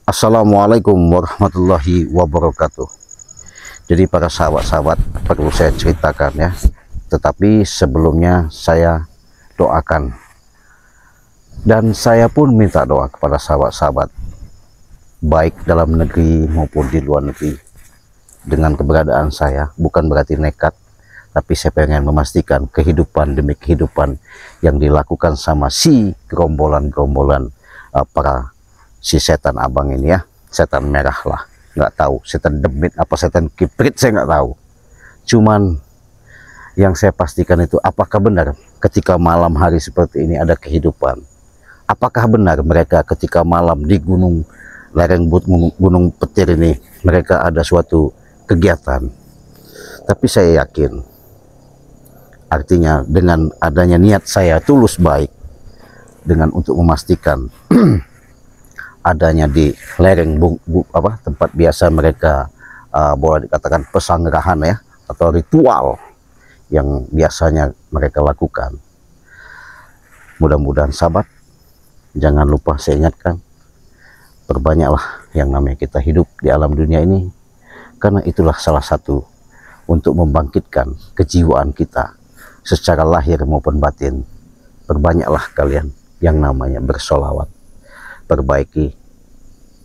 Assalamualaikum warahmatullahi wabarakatuh. Jadi para sahabat-sahabat, perlu saya ceritakan ya. Tetapi sebelumnya saya doakan, dan saya pun minta doa kepada sahabat-sahabat, baik dalam negeri maupun di luar negeri. Dengan keberadaan saya bukan berarti nekat, tapi saya pengen memastikan kehidupan demi kehidupan yang dilakukan sama si gerombolan-gerombolan para si setan abang ini ya, setan merah lah, nggak tahu setan demit apa setan kiprit, saya nggak tahu. Cuman yang saya pastikan itu, apakah benar ketika malam hari seperti ini ada kehidupan? Apakah benar mereka ketika malam di lereng gunung petir ini mereka ada suatu kegiatan? Tapi saya yakin, artinya dengan adanya niat saya tulus baik dengan untuk memastikan adanya di lereng tempat biasa mereka boleh dikatakan pesanggrahan ya, atau ritual yang biasanya mereka lakukan. Mudah-mudahan sahabat, jangan lupa saya ingatkan, perbanyaklah yang namanya kita hidup di alam dunia ini, karena itulah salah satu untuk membangkitkan kejiwaan kita secara lahir maupun batin. Perbanyaklah kalian yang namanya bersolawat, perbaiki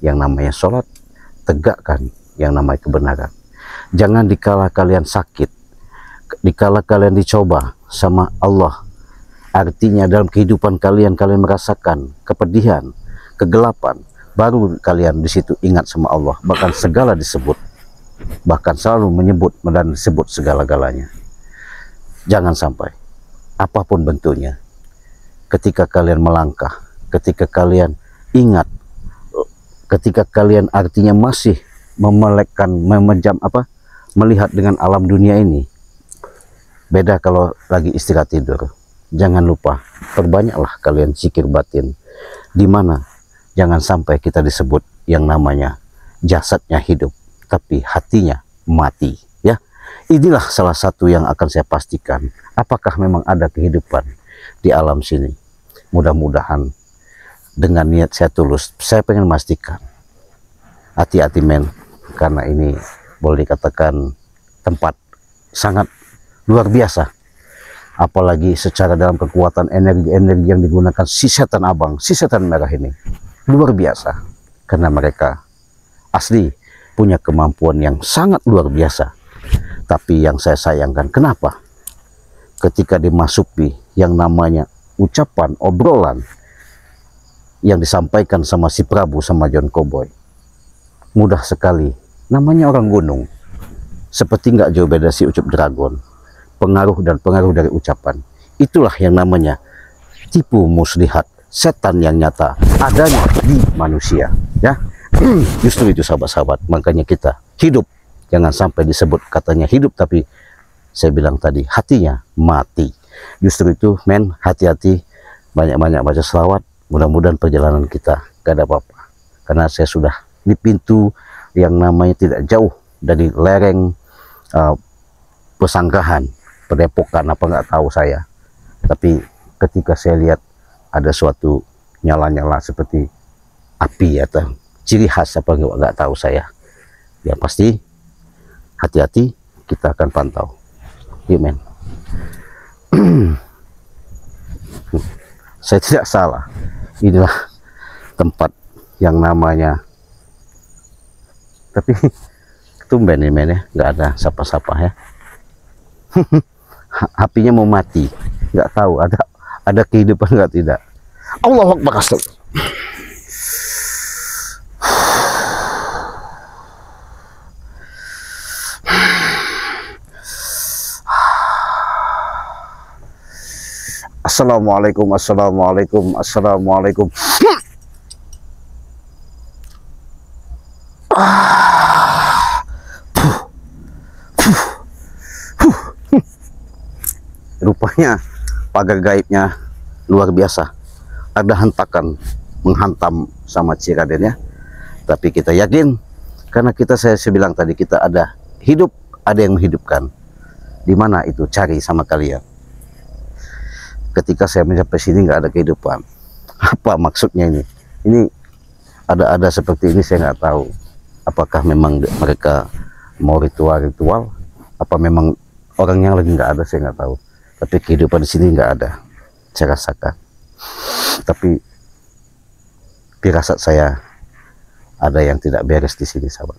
yang namanya sholat, tegakkan yang namanya kebenaran. Jangan dikala kalian sakit, dikala kalian dicoba sama Allah, artinya dalam kehidupan kalian merasakan kepedihan, kegelapan, baru kalian di situ ingat sama Allah, bahkan segala disebut, bahkan selalu menyebut dan disebut segala-galanya. Jangan sampai apapun bentuknya, ketika kalian melangkah, ketika kalian ingat, ketika kalian artinya masih melihat dengan alam dunia ini. Beda kalau lagi istirahat tidur. Jangan lupa, perbanyaklah kalian zikir batin, dimana jangan sampai kita disebut yang namanya jasadnya hidup tapi hatinya mati ya. Inilah salah satu yang akan saya pastikan, apakah memang ada kehidupan di alam sini. Mudah-mudahan dengan niat saya tulus, saya pengen memastikan, hati-hati men, karena ini boleh dikatakan tempat sangat luar biasa, apalagi secara dalam kekuatan energi-energi yang digunakan si setan abang, si setan merah ini luar biasa, karena mereka asli punya kemampuan yang sangat luar biasa. Tapi yang saya sayangkan, kenapa ketika dimasuki yang namanya ucapan, obrolan yang disampaikan sama si Prabu sama John Cowboy, mudah sekali namanya orang gunung, seperti nggak jauh beda si Ucup Dragon, pengaruh dan pengaruh dari ucapan itulah yang namanya tipu muslihat, setan yang nyata adanya di manusia ya. Justru itu sahabat-sahabat, makanya kita hidup jangan sampai disebut katanya hidup tapi saya bilang tadi hatinya mati. Justru itu men, hati-hati, banyak-banyak baca selawat. Mudah-mudahan perjalanan kita gak ada apa-apa, karena saya sudah di pintu yang namanya tidak jauh dari lereng pesanggrahan, Padepokan apa nggak tahu saya. Tapi ketika saya lihat ada suatu nyala-nyala seperti api atau ciri khas apa nggak tahu saya, ya pasti hati-hati, kita akan pantau. Amen. Saya tidak salah, inilah tempat yang namanya, tapi tumben ini men ya, nggak ada sapa-sapa ya. Apinya mau mati, nggak tahu ada kehidupan nggak tidak. Allahu Akbar. Assalamualaikum, assalamualaikum, assalamualaikum. Rupanya pagar gaibnya luar biasa, ada hentakan menghantam sama Ciraden ya. Tapi kita yakin, karena saya bilang tadi, kita ada hidup, ada yang menghidupkan. Di mana itu, cari sama kalian. Ketika saya mencapai sini nggak ada kehidupan, apa maksudnya ini? Ini ada seperti ini saya nggak tahu. Apakah memang mereka mau ritual-ritual? Apa memang orang yang lagi nggak ada, saya nggak tahu. Tapi kehidupan di sini nggak ada, saya rasakan. Tapi firasat saya ada yang tidak beres di sini, sahabat.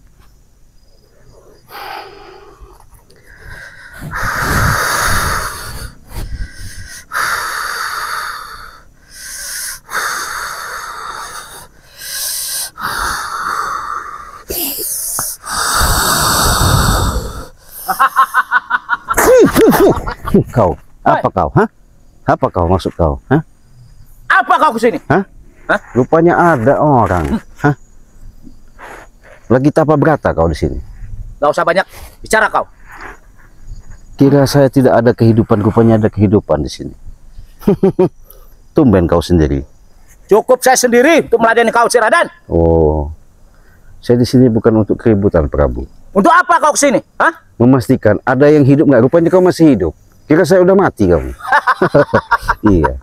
Kau, apa kau? Hah? Apa kau maksud kau? Hah? Apa kau kesini? Hah? Hah? Rupanya ada orang. Hah? Lagi tapa berata kau di sini? Gak usah banyak bicara kau. Kira saya tidak ada kehidupan, rupanya ada kehidupan di sini. Tumben kau sendiri. Cukup saya sendiri untuk meladeni kau, Si Raden. Oh, saya di sini bukan untuk keributan, Prabu. Untuk apa kau kesini? Hah? Memastikan ada yang hidup nggak? Rupanya kau masih hidup. Kira saya udah mati kau. Iya.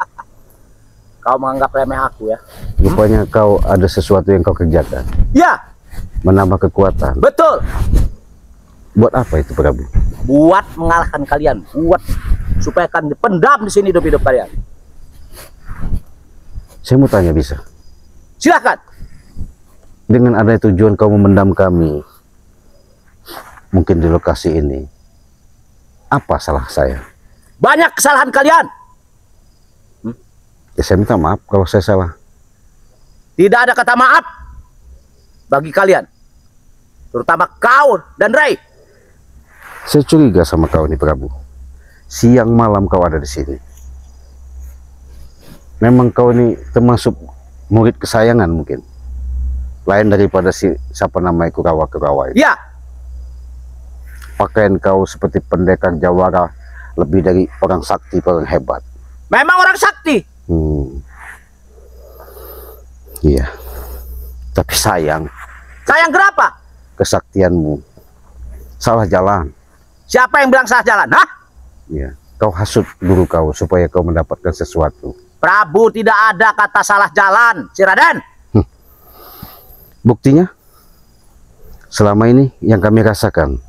Kau menganggap remeh aku ya? Rupanya kau ada sesuatu yang kau kerjakan. Ya, Menambah kekuatan. betul. Buat apa itu, Prabu? Buat mengalahkan kalian. Buat supaya kan dipendam di sini hidup-hidup kalian. Saya mau tanya, bisa? Silakan. Dengan ada tujuan kau memendam kami, mungkin di lokasi ini, apa salah saya? Banyak kesalahan kalian. Ya, saya minta maaf kalau saya salah. Tidak ada kata maaf bagi kalian. Terutama kau dan Ray. Saya curiga sama kau nih, Prabu. Siang malam kau ada di sini. Memang kau ini termasuk murid kesayangan mungkin. Lain daripada siapa namanya Kurawa itu. Ya, Pakaian kau seperti pendekar jawara, lebih dari orang sakti, orang hebat. memang orang sakti. Iya. Tapi sayang, Sayang kenapa? kesaktianmu salah jalan. Siapa yang bilang salah jalan? Hah? Iya. Kau hasut guru kau supaya kau mendapatkan sesuatu. Prabu, tidak ada kata salah jalan, Si Raden. Buktinya, selama ini yang kami rasakan,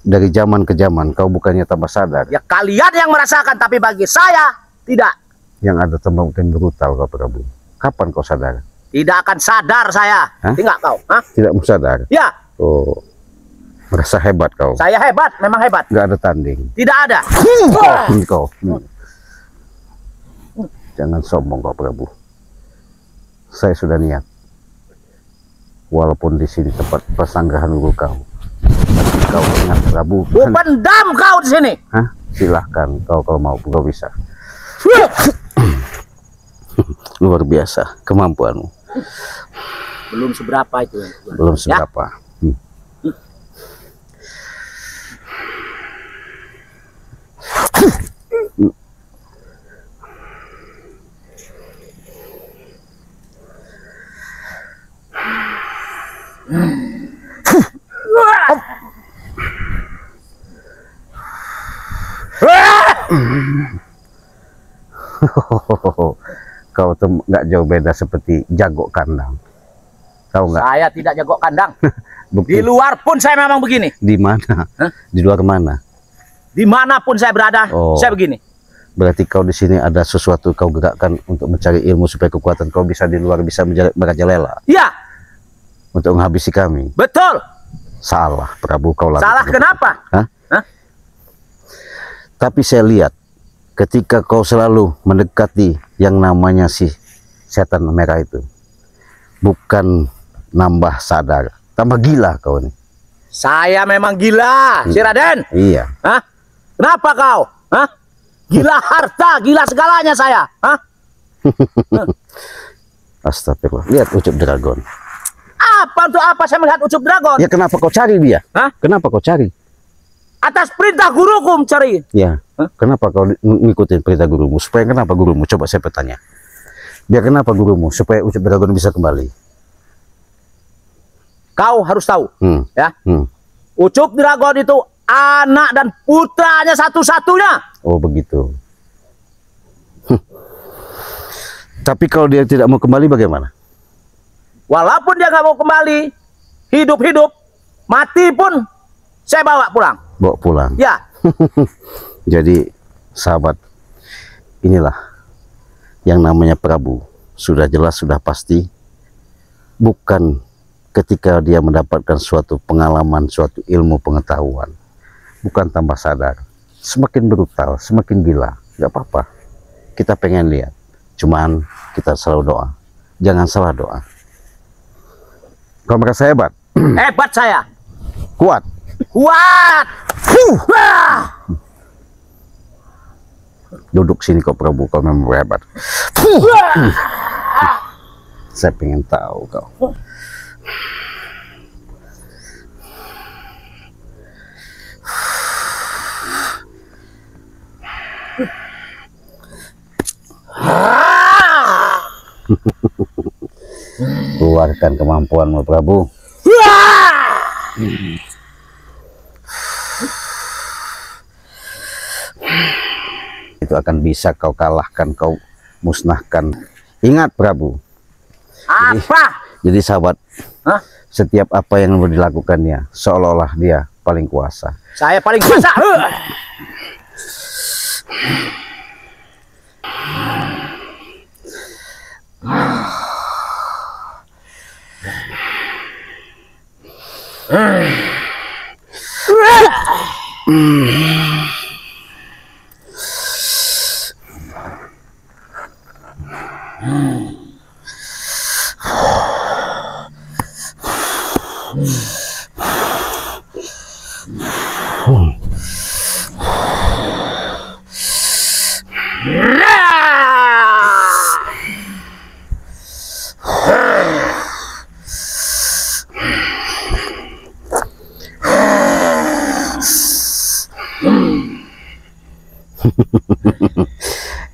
dari zaman ke zaman kau bukannya tambah sadar. Ya kalian yang merasakan, tapi bagi saya tidak. Yang ada tambah mungkin brutal kau, Prabu. Kapan kau sadar? Tidak akan sadar saya. Hah? Tidak kau? Hah? Tidak mau sadar. Ya, Oh, merasa hebat kau. saya hebat, memang hebat. Nggak ada tanding. Tidak ada. Ini kau. Jangan sombong kau, Prabu. Saya sudah niat. Walaupun di sini tempat persanggrahan guru kau. Kau ingat, Prabu. Ku pendam kau di sini. Hah? Silahkan kau kalau mau, kau bisa. Luar biasa kemampuanmu. Belum seberapa itu. Belum seberapa. Kau tuh nggak jauh beda seperti jago kandang. Tahu nggak? Saya tidak jago kandang. Bukti Di luar pun saya memang begini. di mana? Hah? Di luar mana? Dimanapun saya berada, Oh. saya begini. Berarti kau di sini ada sesuatu kau gerakkan untuk mencari ilmu supaya kekuatan kau bisa di luar bisa merajalela Ya, untuk menghabisi kami. betul. Salah, Prabu, kau lakukan. Salah kenapa? Hah? Hah? Tapi saya lihat ketika kau selalu mendekati yang namanya si setan merah itu, bukan nambah sadar, tambah gila kau nih. Saya memang gila, Si Raden. Iya. Hah? Kenapa kau? Hah? Gila harta, gila segalanya saya. Hah? Astagfirullah. Lihat ucup dragon. Apa untuk apa saya melihat ucup dragon? Ya kenapa kau cari dia? Hah? Kenapa kau cari? Atas perintah guruku mencari. Ya. Hah? Kenapa kau ngikutin perintah gurumu? Supaya kenapa gurumu? Coba saya bertanya. Biar kenapa gurumu? Supaya ucup dragon bisa kembali. Kau harus tahu, ya. Ucup dragon itu anak dan putranya satu-satunya. Oh begitu. Tapi kalau dia tidak mau kembali bagaimana? Walaupun dia nggak mau kembali, hidup-hidup, mati pun saya bawa pulang. Bawa pulang. Ya. Jadi sahabat, inilah yang namanya Prabu. Sudah jelas, sudah pasti, bukan ketika dia mendapatkan suatu pengalaman, suatu ilmu pengetahuan, bukan tanpa sadar, semakin brutal, semakin gila, nggak apa-apa. Kita pengen lihat, cuman kita selalu doa, jangan salah doa. Kau merasa hebat? Hebat saya. Kuat? Kuat. Duduk sini kau Prabu, kau memang hebat. Saya pengen tahu kau. Keluarkan kemampuanmu Prabu. Itu akan bisa kau kalahkan, kau musnahkan. Ingat Prabu. Apa? Jadi sahabat, Hah? setiap apa yang dilakukannya seolah-olah dia paling kuasa. Saya paling kuasa.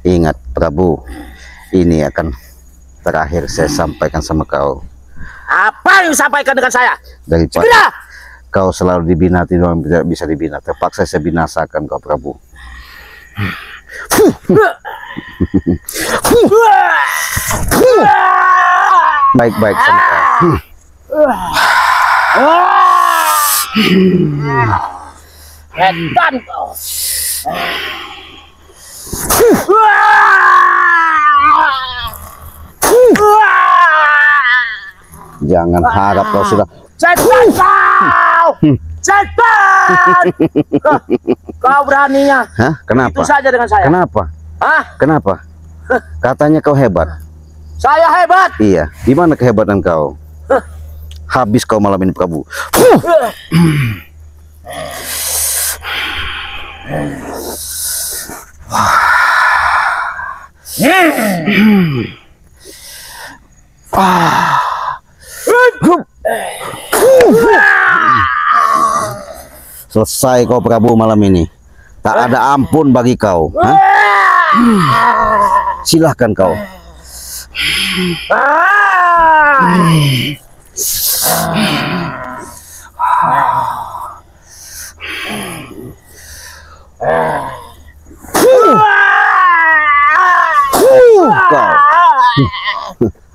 Ingat Prabu, ini akan terakhir saya sampaikan sama kau. Apa yang disampaikan dengan saya? Daripada Segera! kau selalu dibinati, tidak bisa dibina, terpaksa saya binasakan kau Prabu. Baik-baik sama kau. Edan kau. Jangan harap kau sudah. Setan kau! Setan! Kau beraninya. Hah? Kenapa? Itu saja dengan saya. Kenapa? Hah? Kenapa? Katanya kau hebat. Saya hebat. Iya. Di mana kehebatan kau? Habis kau malam ini Prabu. Selesai kau Prabu malam ini. Tak ada ampun bagi kau. Hah? Silahkan kau. Kau.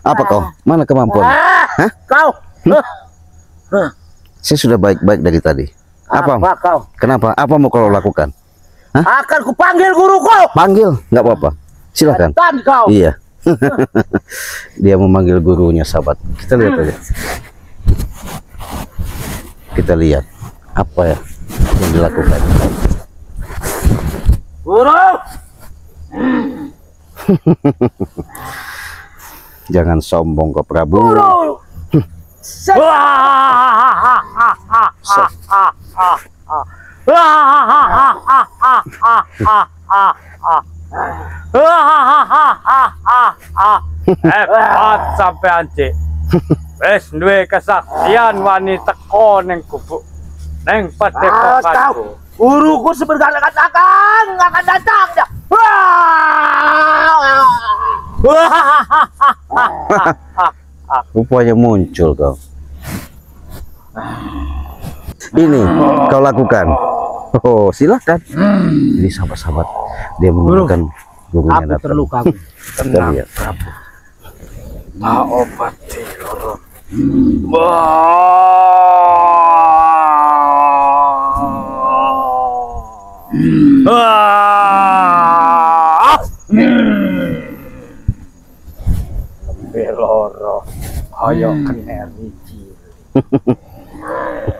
Apa kau? Mana kemampuan? Hah? Kau. Saya sudah baik-baik dari tadi. Apa? Kau? Kenapa? Apa mau kau lakukan? Hah? Akan kupanggil guruku. Panggil, nggak apa-apa. Silakan. Setan kau. Iya. Dia memanggil gurunya sahabat. Kita lihat aja. Kita lihat apa ya yang dilakukan. Guru. Jangan sombong ke Prabu. Guru. Hebat sampean Cik. Wis duwe kesaktian wani teko ning gubuk ning padepokanku. Guruku sebentar akan datang dia. Rupanya muncul kau. Ini kau lakukan. Oh, silakan. Ini sahabat-sahabat, dia menggunakan gurunya Aku datang. terluka. Kita lihat. Tak obati loro. Loro kaya keneri cilik.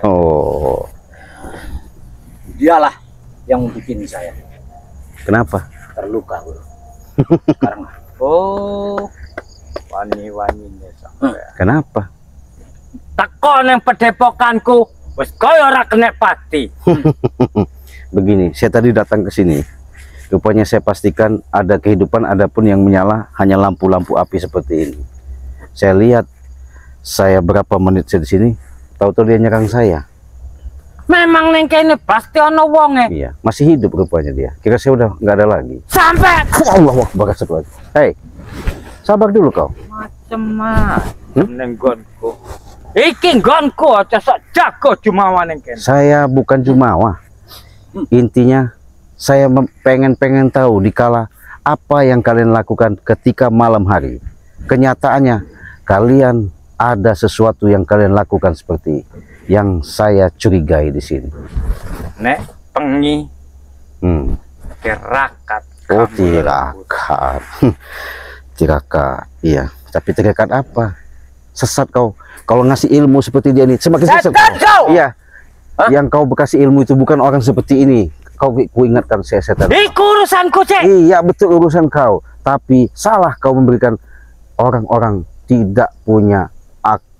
Oh, Dialah yang bikin saya kenapa? terluka, Guru. Sekarang Oh, wani-wanine sampe. Kenapa? Teko ning pedepokanku wis kaya ora kena pati. Begini, saya tadi datang ke sini. Rupanya saya pastikan ada kehidupan, adapun yang menyala hanya lampu-lampu api seperti ini. Saya lihat, saya berapa menit saya di sini, tahu-tahu dia nyerang saya. Memang neng kene pasti ono wonge. Iya, masih hidup rupanya dia. Kira saya udah nggak ada lagi. Sampai Allah Akbar, satu lagi. Hei, sabar dulu kau. macem-macem neng gonku. Iki gonku aja sok jago jumawa neng kene. Saya bukan jumawa. Intinya, saya pengen tahu dikala apa yang kalian lakukan ketika malam hari. Kenyataannya, kalian ada sesuatu yang kalian lakukan seperti yang saya curigai di sini. Nek pengi Hmm. tirakat. Oh, kamu tirakat. Tirakat, iya. Tapi tirakat apa? Sesat kau. Kalau ngasih ilmu seperti dia ini, semakin sesat Setan kau! Iya. Yang kau bekasi ilmu itu bukan orang seperti ini. Kau ingatkan saya setan. Iku urusanku, Cek. Iya, betul urusan kau. Tapi salah kau memberikan orang-orang tidak punya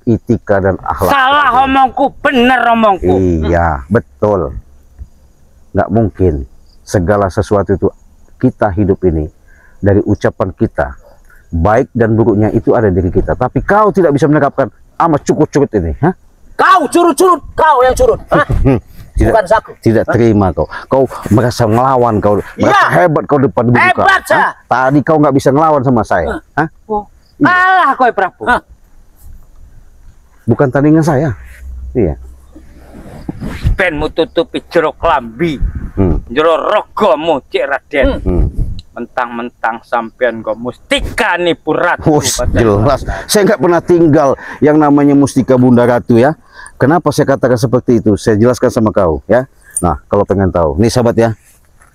etika dan akhlak. Salah omongku, bener omongku. Iya, betul. Nggak mungkin segala sesuatu itu kita hidup ini dari ucapan kita, baik dan buruknya itu ada di diri kita. Tapi kau tidak bisa menerapkan amat cukup-cukup ini, hah? Kau curut-curut, kau yang curut. Hah? Bukan saku. Tidak terima kau. Kau merasa ngelawan, kau merasa hebat kau depan ibu kau. Hebat, Hah? Tadi kau nggak bisa ngelawan sama saya, hah? Oh, kalah kowe Prabu. Bukan tandingan saya. Iya. Ben mu tutupi jero klambi, Hmm. jero rogomu, Cik Raden. Hmm. Mentang-mentang sampean kok mustika nipu ratu. Wus, jelas. Saya nggak pernah tinggal yang namanya Mustika Bunda Ratu ya. Kenapa saya katakan seperti itu? Saya jelaskan sama kau ya. Nah, kalau pengen tahu, nih sahabat ya,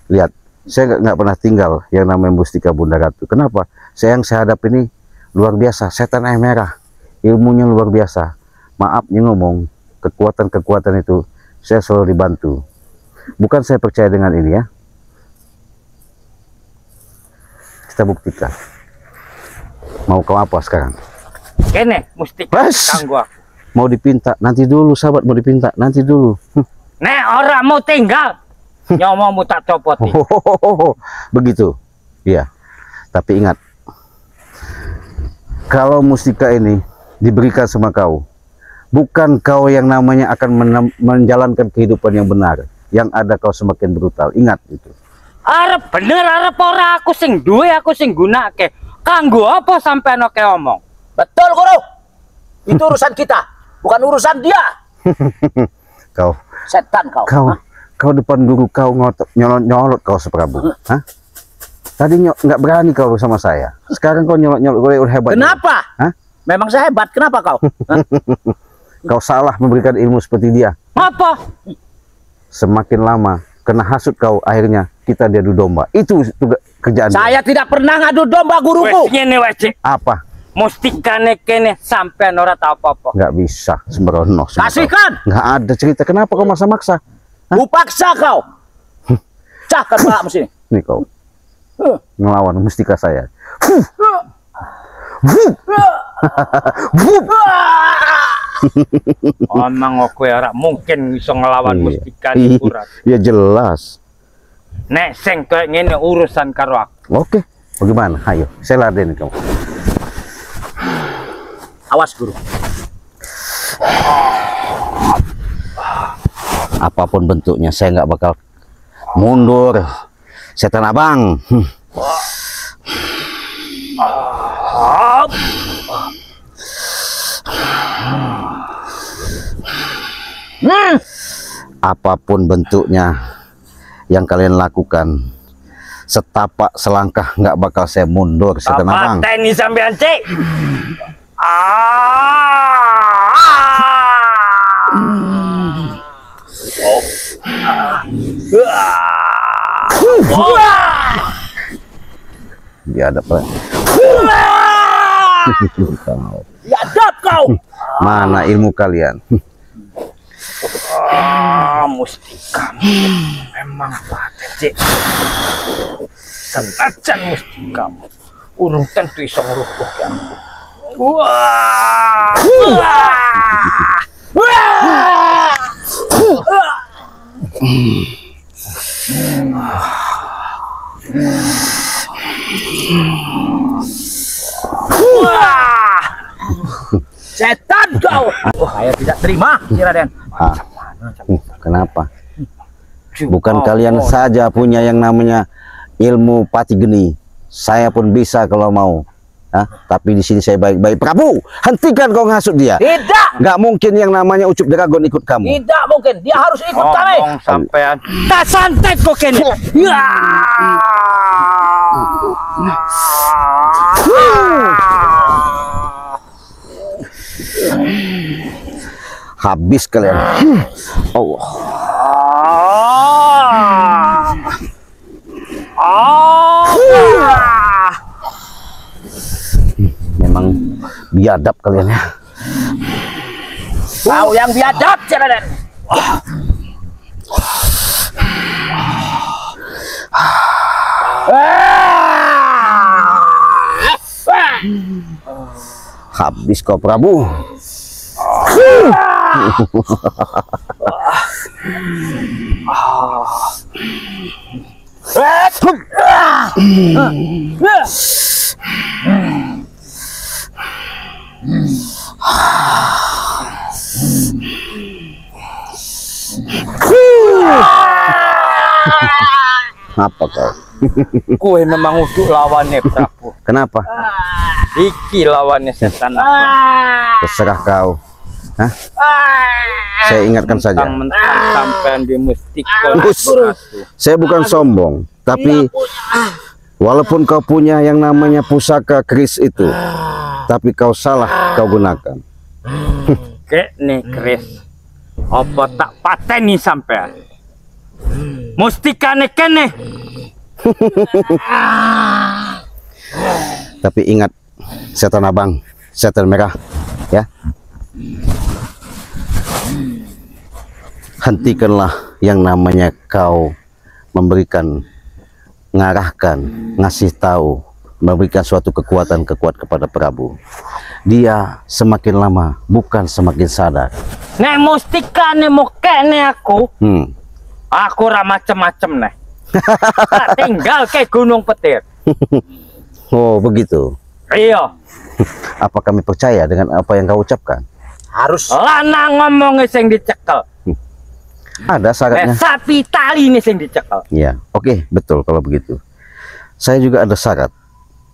lihat. Saya nggak pernah tinggal yang namanya Mustika Bunda Ratu. Kenapa? Yang saya hadap ini luar biasa. Setan air merah, ilmunya luar biasa. Maafnya ngomong, kekuatan-kekuatan itu saya selalu dibantu. Bukan saya percaya dengan ini ya. Kita buktikan. Mau kau apa sekarang? Kene mustika Bas. kanggo aku. Mau dipinta? Nanti dulu sahabat, mau dipinta. Nanti dulu. Nek ora mau tinggal, nyomomu tak copoti. Begitu. Iya. Tapi ingat, kalau mustika ini diberikan sama kau, bukan kau yang namanya akan menjalankan kehidupan yang benar. Yang ada kau semakin brutal. Ingat itu. Arep bener arep ora aku sing duwe, aku sing gunake. Kanggo apa sampean oke omong? Betul, Guru. Itu urusan kita, bukan urusan dia. Kau, Setan kau. Hah? kau depan guru kau nyolot kau seprabu. Hah? Tadi nggak berani kau sama saya. Sekarang kau nyolot udah hebat. Kenapa? Hah? Memang saya hebat. Kenapa kau? Hah? Kau salah memberikan ilmu seperti dia. Apa? Semakin lama kena hasut kau, akhirnya kita diadu domba. Itu kerjaan dia. Saya tidak pernah ngadu domba, guruku. Wes ngene wae, Cik. Apa? Mustikane kene sampean ora tau apa-apa. Nggak bisa sembrono. Kasihkan. Nggak ada cerita. Kenapa kau maksa-maksa? Kupaksa kau. Cahkan palakmu sini. Nih kau ngelawan mustika saya. Omong kowe ora mungkin iso ngelawan mustika nipu ratu. Ya jelas. Nek sing koyo ngene urusan karo aku. Oke, bagaimana? Ayo, saya ladenin kamu. Awas, Guru. Apapun bentuknya, saya nggak bakal mundur. Setan abang. Apapun bentuknya yang kalian lakukan, setapak selangkah nggak bakal saya mundur. Setan abang. Pateni sampean, Cik. Ah. Biadab Pak. Biadab kau. Mana ilmu kalian? Mustika memang paten, Cik. Senajan mustika urung tentu iso ngrubuh ya. Wah! Setan kau. Saya tidak terima, Ki Raden. Kenapa? Bukan kalian saja punya yang namanya ilmu pati geni. Saya pun bisa kalau mau. Tapi di sini saya baik-baik. Prabu, hentikan kau ngasut dia. Tidak. Nggak mungkin yang namanya Ucup Dragon ikut kamu. Tidak mungkin. Dia harus ikut kami. Ngomong sampean. Tak santet kok kene. Ya. Habis kalian. Allah. Memang biadab kalian ya. Kau yang biadab, Ki Raden. Habis kau Prabu. Apa kau? Kue memang untuk lawannya Prabu. Kenapa? Iki lawannya setan. Terserah kau. Hah? Saya ingatkan saja. Mentang-mentang sampean di mustika. Saya bukan sombong, tapi walaupun kau punya yang namanya pusaka keris itu, tapi kau salah kau gunakan. Kene keris. Apa tak pateni sampean? Mustika kene. Tapi ingat, setan abang, setan merah, ya. Hentikanlah yang namanya kau memberikan, ngarahkan, ngasih tahu, memberikan suatu kekuatan kepada Prabu. Dia semakin lama bukan semakin sadar. Nek mustika mau kene aku. Aku ora macem-macem nih. Tinggal ke Gunung Petir. Oh begitu. Iya. Apa kami percaya dengan apa yang kau ucapkan? Harus. Lanang ngomongnya sing dicekel. Ada syaratnya. Sapi tali nih sing dicekel. Ya, oke, betul kalau begitu. Saya juga ada syarat.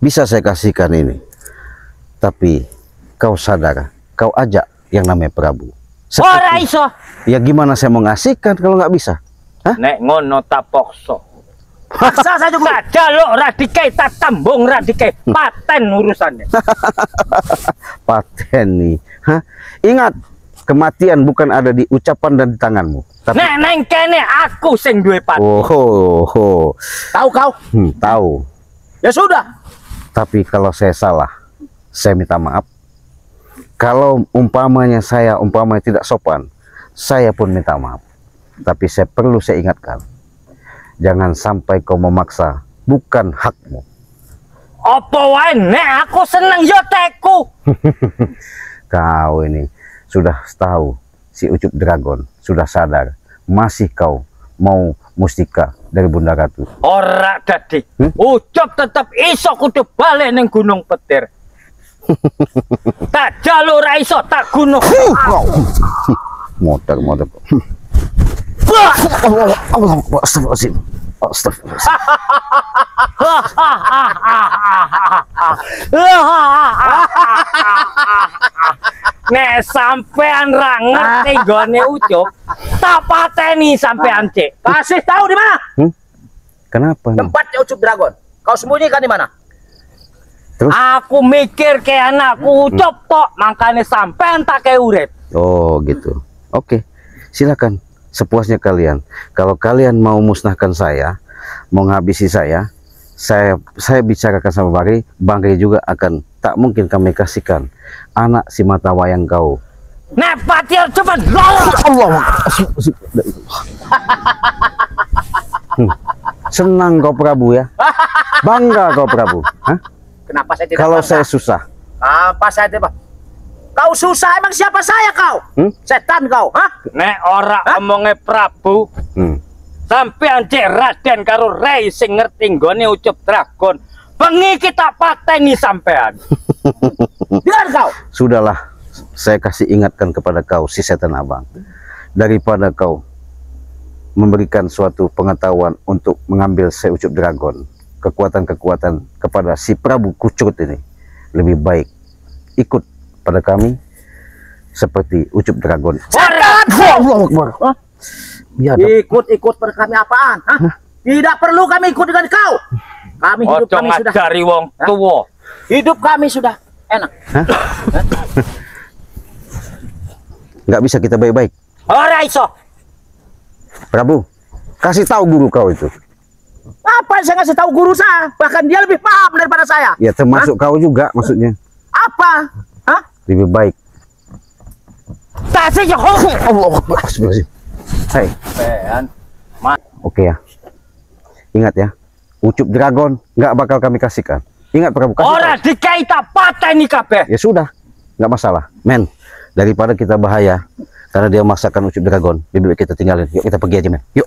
Bisa saya kasihkan ini. Tapi kau sadar, kau ajak yang namanya Prabu. Ora iso. Ya gimana saya mau ngasihkan kalau nggak bisa? Hah? Nek ngono tak pokso. Paksa saya juga. Jaluk radikai tak tembung radikai. Paten urusannya. Paten nih. Hah? Ingat, kematian bukan ada di ucapan dan di tanganmu. Tapi... Nek neng kene aku sing duwe paten. Oh. Tahu kau? Tahu. Ya sudah. Tapi kalau saya salah, saya minta maaf. Kalau umpamanya tidak sopan, saya pun minta maaf. Tapi saya ingatkan, jangan sampai kau memaksa, bukan hakmu. Apa wae nek aku seneng yo teku. Kau ini sudah tahu si Ucup Dragon, sudah sadar, masih kau mau mustika dari Bunda Ratu. Ora dadi. Ucup tetep iso kudu balik ning Gunung Petir. Tak jalur ra iso tak gunung. Motor. Astagfirullahaladzim. Nek sampean ra ngerti gone Ucup, tak pateni sampean, Cik. Kasih tahu di mana? Kenapa nih? Tempatnya Ucup Dragon. Kau sembunyikan di mana? Terus? Aku mikir ke anakku Ucup tok, makanya sampean tak kayak urip. Oh gitu. Oke, silakan sepuasnya kalian. Kalau kalian mau musnahkan saya, mau nghabisi saya bicarakan sama Bang Ri juga akan tak mungkin kami kasihkan anak si mata wayang kau. Nek patir cepat Allah. Senang kau Prabu ya, bangga kau Prabu. Hah? Kenapa saya tidak Kalau bangga? saya susah, Apa saya tidak? Kau susah, emang siapa saya kau? Setan kau, hah? Nek ora omongnya Prabu sampean cek Raden karo Rai sing ngerti nggone Ucup Dragon. Bengi kita pateni sampean. Biar kau. sudahlah. Saya kasih ingatkan kepada kau si setan abang, daripada kau memberikan suatu pengetahuan untuk mengambil si Ucup Dragon, kekuatan-kekuatan kepada si Prabu Kucut ini, lebih baik ikut pada kami seperti Ucup Dragon. Setan! Allahu Akbar. Ya, Ikut pada kami apaan? Hah? Tidak perlu kami ikut dengan kau. Kami hidup Ojo kami sudah. ngajari wong tuwa. Hidup kami sudah enak. nggak bisa kita baik-baik. Ora iso. Prabu, kasih tahu guru kau itu. Apa yang saya ngasih tahu guru saya? Bahkan dia lebih paham daripada saya. Ya termasuk kau juga maksudnya. Apa? Hah? Lebih baik. Tasih yo. Allahu Akbar. Astagfirullahaladzim. Hai. Sampean Oke ya. Ingat ya. Ucup Dragon nggak bakal kami kasihkan. Ingat Prabu, kasih ora tahu. dikaita pateni kabeh. Ya sudah, nggak masalah. Men, daripada kita bahaya karena dia memaksakan Ucup Dragon, lebih baik kita tinggalin. Yuk kita pergi aja men. Yuk.